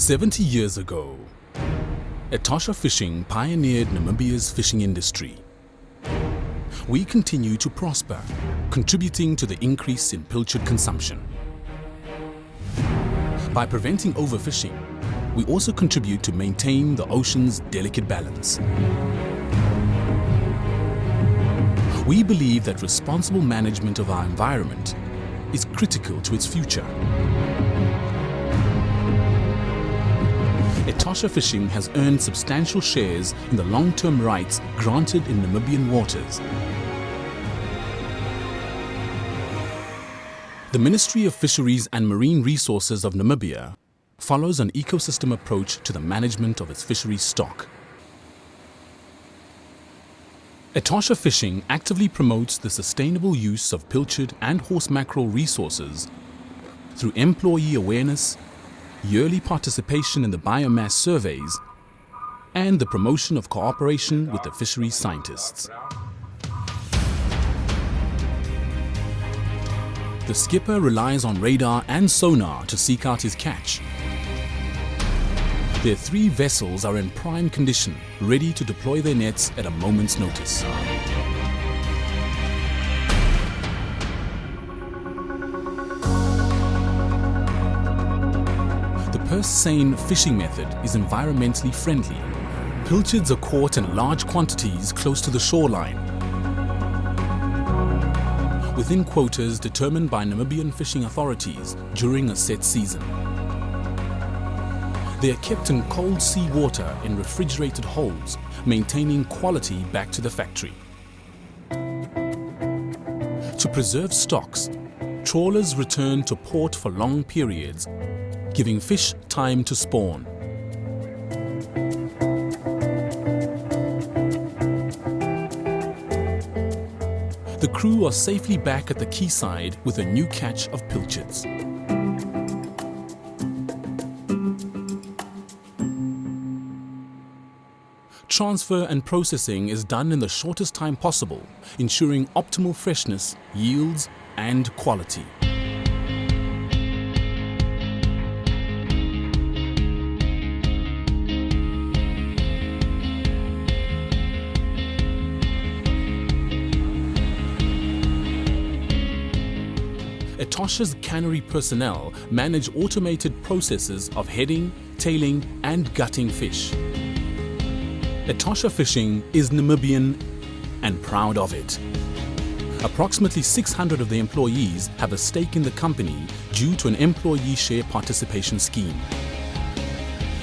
70 years ago, Etosha fishing pioneered Namibia's fishing industry. We continue to prosper, contributing to the increase in pilchard consumption. By preventing overfishing, we also contribute to maintain the ocean's delicate balance. We believe that responsible management of our environment is critical to its future. Etosha fishing has earned substantial shares in the long-term rights granted in Namibian waters. The Ministry of Fisheries and Marine Resources of Namibia follows an ecosystem approach to the management of its fisheries stock. Etosha fishing actively promotes the sustainable use of pilchard and horse mackerel resources through employee awareness, yearly participation in the biomass surveys, and the promotion of cooperation with the fisheries scientists. The skipper relies on radar and sonar to seek out his catch. Their 3 vessels are in prime condition, ready to deploy their nets at a moment's notice. The purse seine fishing method is environmentally friendly. Pilchards are caught in large quantities close to the shoreline, within quotas determined by Namibian fishing authorities during a set season. They are kept in cold sea water in refrigerated holds, maintaining quality back to the factory. To preserve stocks, trawlers return to port for long periods, giving fish time to spawn. The crew are safely back at the quayside with a new catch of pilchards. Transfer and processing is done in the shortest time possible, ensuring optimal freshness, yields, and quality. Etosha's cannery personnel manage automated processes of heading, tailing, and gutting fish. Etosha fishing is Namibian and proud of it. Approximately 600 of the employees have a stake in the company due to an employee share participation scheme.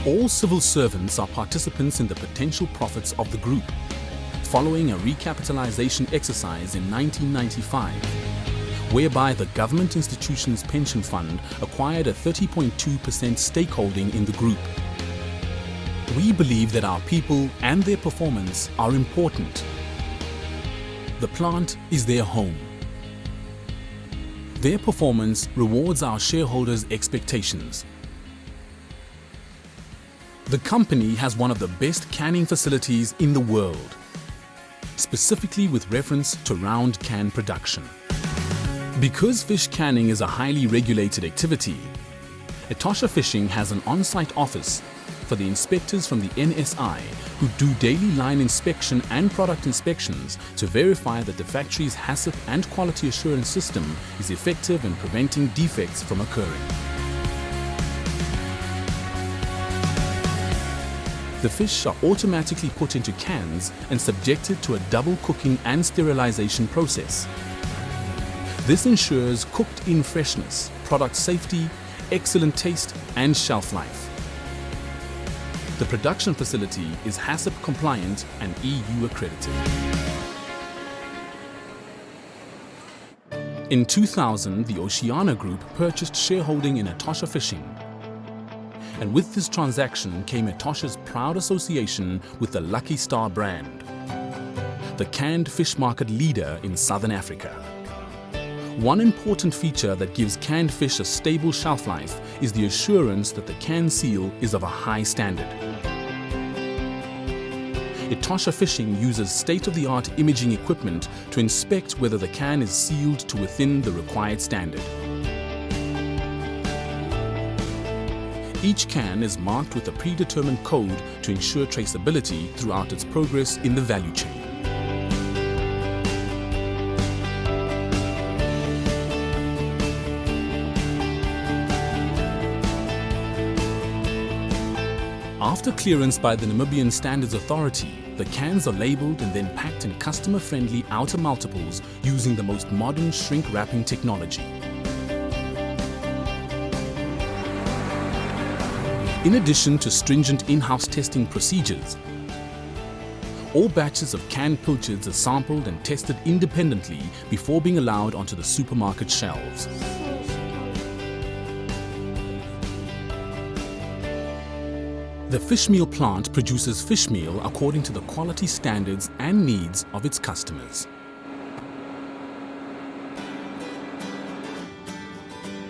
All civil servants are participants in the potential profits of the group, following a recapitalization exercise in 1995, whereby the government institution's pension fund acquired a 30.2% stakeholding in the group. We believe that our people and their performance are important. The plant is their home. Their performance rewards our shareholders' expectations. The company has one of the best canning facilities in the world, specifically with reference to round can production. Because fish canning is a highly regulated activity, Etosha Fishing has an on-site office for the inspectors from the NSI who do daily line inspection and product inspections to verify that the factory's HACCP and quality assurance system is effective in preventing defects from occurring. The fish are automatically put into cans and subjected to a double cooking and sterilization process. This ensures cooked-in freshness, product safety, excellent taste, and shelf life. The production facility is HACCP compliant and EU accredited. In 2000, the Oceana Group purchased shareholding in Etosha Fishing. And with this transaction came Etosha's proud association with the Lucky Star brand, the canned fish market leader in Southern Africa. One important feature that gives canned fish a stable shelf life is the assurance that the can seal is of a high standard. Etosha Fishing uses state-of-the-art imaging equipment to inspect whether the can is sealed to within the required standard. Each can is marked with a predetermined code to ensure traceability throughout its progress in the value chain. After clearance by the Namibian Standards Authority, the cans are labelled and then packed in customer-friendly outer multiples using the most modern shrink wrapping technology. In addition to stringent in-house testing procedures, all batches of canned pilchards are sampled and tested independently before being allowed onto the supermarket shelves. The fish meal plant produces fish meal according to the quality standards and needs of its customers.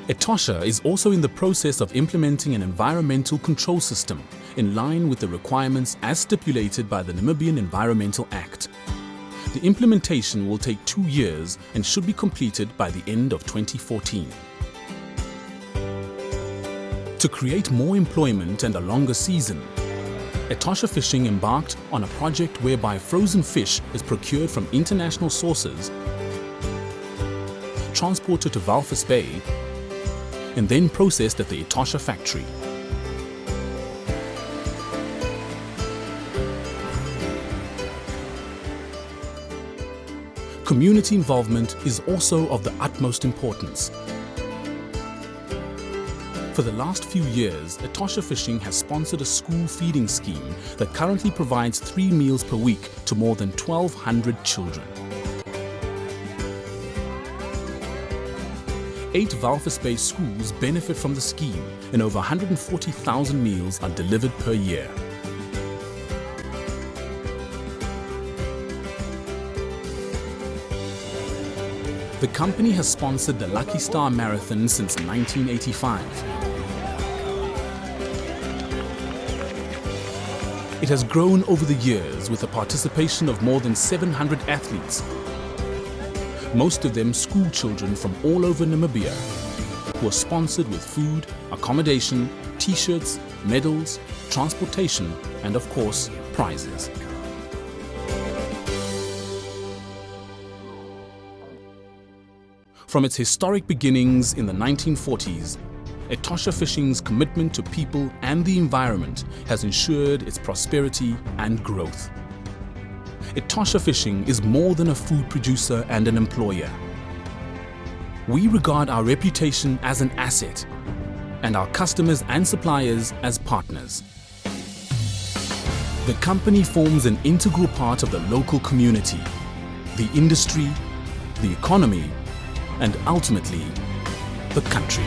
Etosha is also in the process of implementing an environmental control system in line with the requirements as stipulated by the Namibian Environmental Act. The implementation will take 2 years and should be completed by the end of 2014. To create more employment and a longer season, Etosha Fishing embarked on a project whereby frozen fish is procured from international sources, transported to Walvis Bay, and then processed at the Etosha factory. Community involvement is also of the utmost importance. For the last few years, Etosha Fishing has sponsored a school feeding scheme that currently provides 3 meals per week to more than 1,200 children. 8 Walvis Bay schools benefit from the scheme and over 140,000 meals are delivered per year. The company has sponsored the Lucky Star Marathon since 1985. It has grown over the years with the participation of more than 700 athletes, most of them school children from all over Namibia, who are sponsored with food, accommodation, t-shirts, medals, transportation, and of course, prizes. From its historic beginnings in the 1940s, Etosha Fishing's commitment to people and the environment has ensured its prosperity and growth. Etosha Fishing is more than a food producer and an employer. We regard our reputation as an asset and our customers and suppliers as partners. The company forms an integral part of the local community, the industry, the economy, and ultimately, the country.